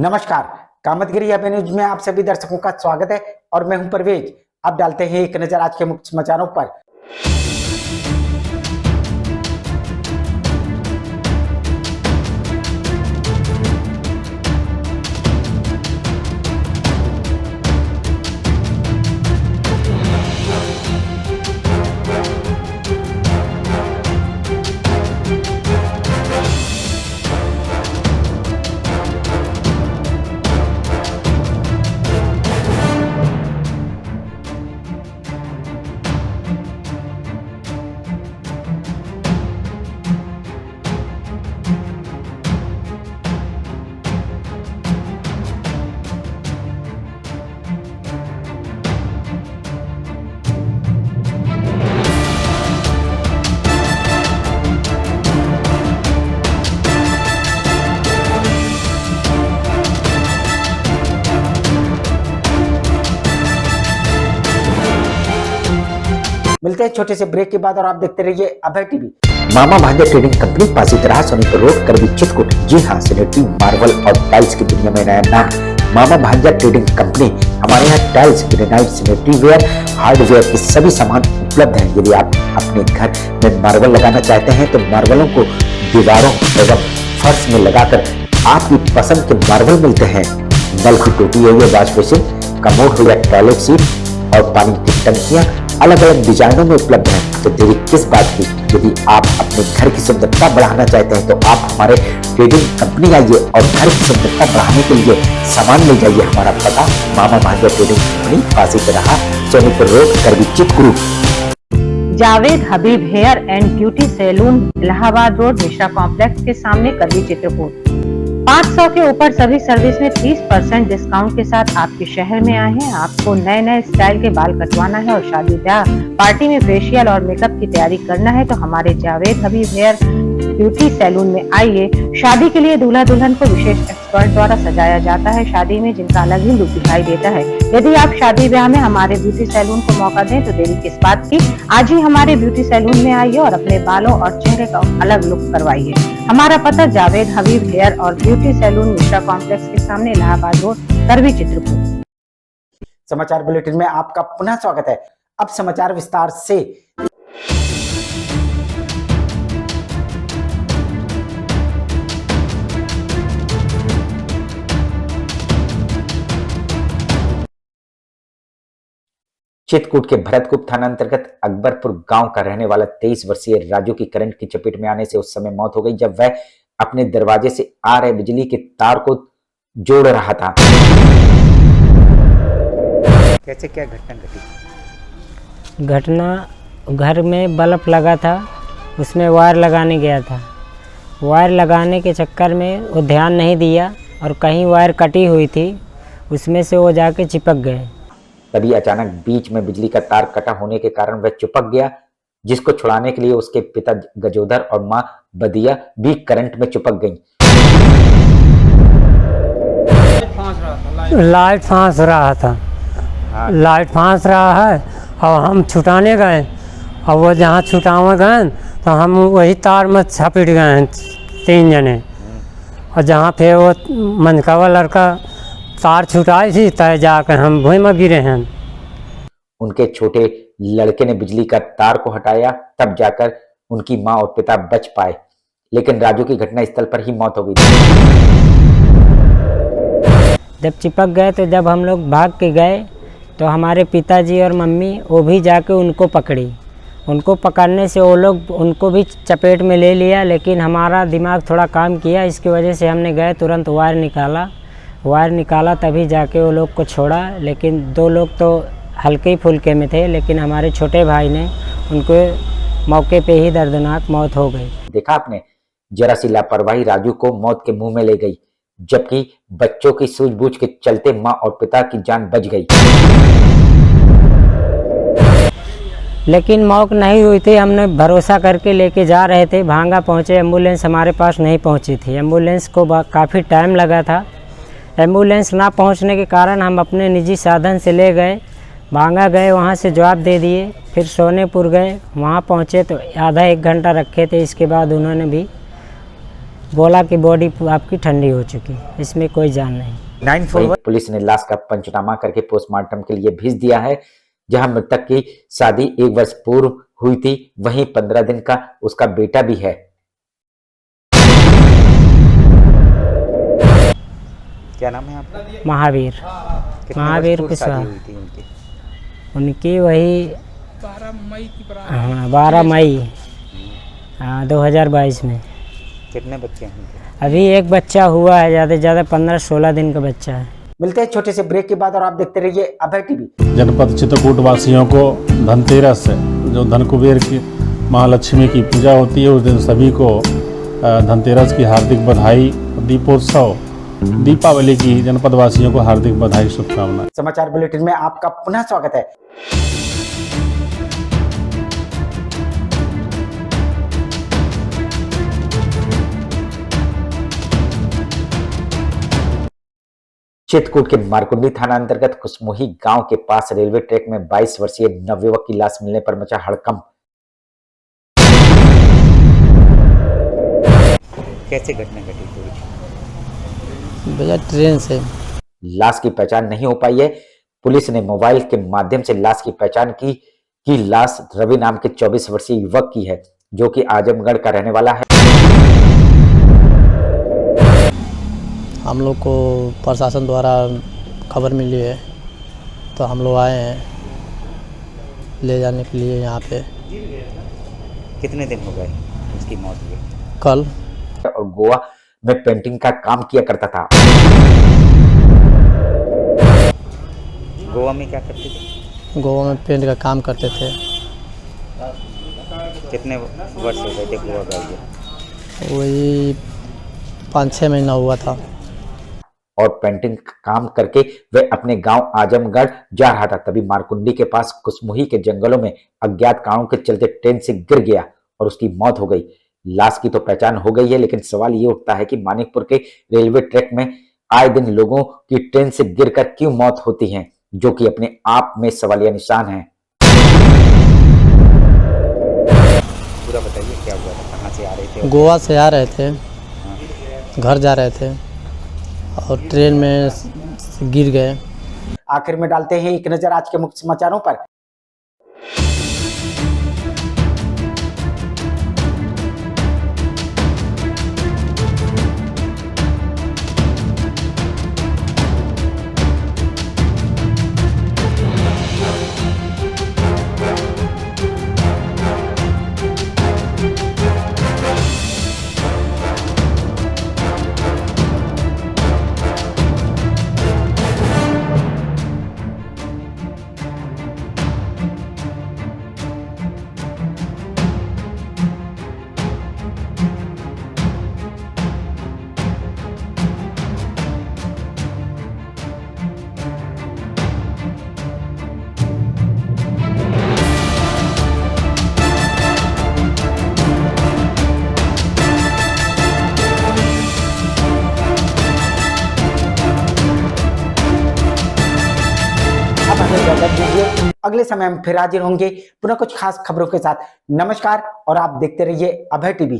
नमस्कार, कामतगिरी अब न्यूज में आप सभी दर्शकों का स्वागत है और मैं हूं परवेज। अब डालते हैं एक नजर आज के मुख्य समाचारों पर। मिलते हैं छोटे से ब्रेक के बाद और आप देखते रहिए अभय टीवी। मामा Bhanja trading company, Pasitara, Sonipur road, Karwi, Chitrakoot. जी हाँ, सैनिटरी, मार्बल और टाइल्स की दुनिया में नया नाम मामा भांजा ट्रेडिंग कंपनी। हमारे यहाँ tiles, granite, sanitary ware, hardware के सभी सामान उपलब्ध हैं। यदि आप अपने घर में मार्बल लगाना चाहते हैं तो मार्बलों को दीवारों एवं फर्श में लगाकर आपकी पसंद के मार्बल मिलते हैं। नल की टोटी हो या वॉश बेसिन, कमोड हो या टॉयलेट सीट और पानी की टंकियां अलग अलग डिजाइनों में उपलब्ध हैं। तो देरी किस बात की, यदि आप अपने घर की सुंदरता बढ़ाना चाहते हैं तो आप हमारे ट्रेडिंग कंपनी आइए और घर की सुंदरता बढ़ाने के लिए सामान ले जाइए। हमारा पता Mama Bhanja trading company, Pasitara, Sonipur road, Karwi, Chitrakoot. Javed Habib hair and beauty salon, Allahabad road, Mishra complex के सामने, करवी, चित्रकूट। 500 के ऊपर सभी सर्विस में 30% डिस्काउंट के साथ आपके शहर में आए हैं। आपको नए नए स्टाइल के बाल कटवाना है और शादी ब्याह पार्टी में फेशियल और मेकअप की तैयारी करना है तो हमारे Javed Habib hair beauty salon में आइए। शादी के लिए दूल्हा दुल्हन को विशेष एक्सपर्ट द्वारा सजाया जाता है, शादी में जिनका अलग ही लुक दिखाई देता है। यदि आप शादी ब्याह में हमारे ब्यूटी सैलून को मौका दें तो देरी किस बात की, आज ही हमारे ब्यूटी सैलून में आइए और अपने बालों और चेहरे का अलग लुक करवाइए। हमारा पता जावेद हबीब हेयर और ब्यूटी सैलून, मिश्रा कॉम्प्लेक्स के सामने, इलाहाबाद रोड, करवी, चित्रकूट। समाचार बुलेटिन में आपका पुनः स्वागत है। अब समाचार विस्तार से। चित्रकूट के भरतकूप थाना अंतर्गत अकबरपुर गांव का रहने वाला 23 वर्षीय राजू की करंट की चपेट में आने से उस समय मौत हो गई जब वह अपने दरवाजे से आ रहे बिजली के तार को जोड़ रहा था। कैसे क्या घटना घटी? घटना, घर में बल्ब लगा था, उसमें वायर लगाने गया था। वायर लगाने के चक्कर में वो ध्यान नहीं दिया और कहीं वायर कटी हुई थी, उसमें से वो जाके चिपक गए। तभी अचानक बीच में बिजली का तार कटा होने के कारण वह चिपक गया, जिसको छुड़ाने के लिए उसके पिता गजोधर और मां बदिया भी करंट में चिपक गईं। लाइट फांस रहा था। लाइट फांस रहा है और हम छुटाने गए और वो जहाँ छुटाने गए तो हम वही तार में छपिट गए हैं 3 जने। और जहाँ पे वो मनकावा लड़का तार छुटाई थी तय जाकर हम भूमि में गिरे हैं। उनके छोटे लड़के ने बिजली का तार को हटाया, तब जाकर उनकी मां और पिता बच पाए, लेकिन राजू की घटना स्थल पर ही मौत हो गई। जब चिपक गए तो जब हम लोग भाग के गए तो हमारे पिताजी और मम्मी वो भी जाके उनको पकड़ी। उनको पकड़ने से वो लोग उनको भी चपेट में ले लिया, लेकिन हमारा दिमाग थोड़ा काम किया, इसकी वजह से हमने गए तुरंत वायर निकाला तभी जाके वो लोग को छोड़ा। लेकिन 2 लोग तो हल्के फुल्के में थे, लेकिन हमारे छोटे भाई ने उनको मौके पे ही दर्दनाक मौत हो गई। देखा आपने, जरा सी लापरवाही राजू को मौत के मुंह में ले गई, जबकि बच्चों की सूझबूझ के चलते मां और पिता की जान बच गई। लेकिन मौत नहीं हुई थी, हमने भरोसा करके लेके जा रहे थे, भांगा पहुँचे, एम्बुलेंस हमारे पास नहीं पहुँची थी। एम्बुलेंस को काफ़ी टाइम लगा था। एम्बुलेंस ना पहुंचने के कारण हम अपने निजी साधन से ले गए, भांगा गए, वहां से जवाब दे दिए। फिर सोनेपुर गए, वहां पहुंचे तो आधा 1 घंटा रखे थे। इसके बाद उन्होंने भी बोला कि बॉडी आपकी ठंडी हो चुकी, इसमें कोई जान नहीं। 941 पुलिस ने लाश का पंचनामा करके पोस्टमार्टम के लिए भेज दिया है। जहां मृतक की शादी 1 वर्ष पूर्व हुई थी, वहीं 15 दिन का उसका बेटा भी है। क्या नाम है आपका? महावीर कितने महावीर वर्ष पूर्व कुशवाहा। शादी हुई थी उनकी? उनकी वही 12 मई 2022 में। कितने बच्चे हैं उनके? अभी एक बच्चा हुआ है, ज़्यादा से ज़्यादा 15-16 दिन का बच्चा है। मिलते हैं छोटे से ब्रेक के बाद और आप देखते रहिए अभय टीवी। जनपद चित्रकूट वासियों को धनतेरस जो धन कुबेर की महालक्ष्मी की पूजा होती है, उस दिन सभी को धनतेरस की हार्दिक बधाई। दीपोत्सव दीपावली की जनपद वासियों को हार्दिक बधाई, शुभकामनाएं। समाचार बुलेटिन में आपका पुनः स्वागत है। चित्रकूट के मारकुंडी थाना अंतर्गत कुसमुही गांव के पास रेलवे ट्रैक में 22 वर्षीय नवयुवक की लाश मिलने पर मचा हड़कंप। कैसे घटना घटी थी? भैया ट्रेन से। लाश की पहचान नहीं हो पाई है। पुलिस ने मोबाइल के माध्यम से लाश की पहचान की कि लाश रवि नाम के 24 वर्षीय युवक की है, जो कि आजमगढ़ का रहने वाला है। हम लोग को प्रशासन द्वारा खबर मिली है, तो हम लोग आए हैं ले जाने के लिए यहाँ पे। कितने दिन हो गए उसकी मौत हुई? कल। और गोवा में पेंटिंग का काम किया करता था। गोवा में क्या करते थे? गोवा में पेंट का काम करते थे। कितने वर्ष हो गए थे गोवा गए हुए? वही 5-6 महीना हुआ था। और पेंटिंग का काम करके वे अपने गांव आजमगढ़ जा रहा था, तभी मारकुंडी के पास कुसमुही के जंगलों में अज्ञात कारणों के चलते ट्रेन से गिर गया और उसकी मौत हो गई। लाश की तो पहचान हो गई है, लेकिन सवाल ये उठता है कि मानिकपुर के रेलवे ट्रैक में आए दिन लोगों की ट्रेन से गिरकर क्यों मौत होती है, जो कि अपने आप में सवालिया निशान है। पूरा बताइए क्या हुआ था, कहाँ से आ रहे थे? गोवा से आ रहे थे, घर जा रहे थे और ट्रेन में गिर गए। आखिर में डालते हैं एक नजर आज के मुख्य समाचारों पर। अगले समय हम फिर हाजिर होंगे पुनः कुछ खास खबरों के साथ। नमस्कार और आप देखते रहिए अभय टीवी।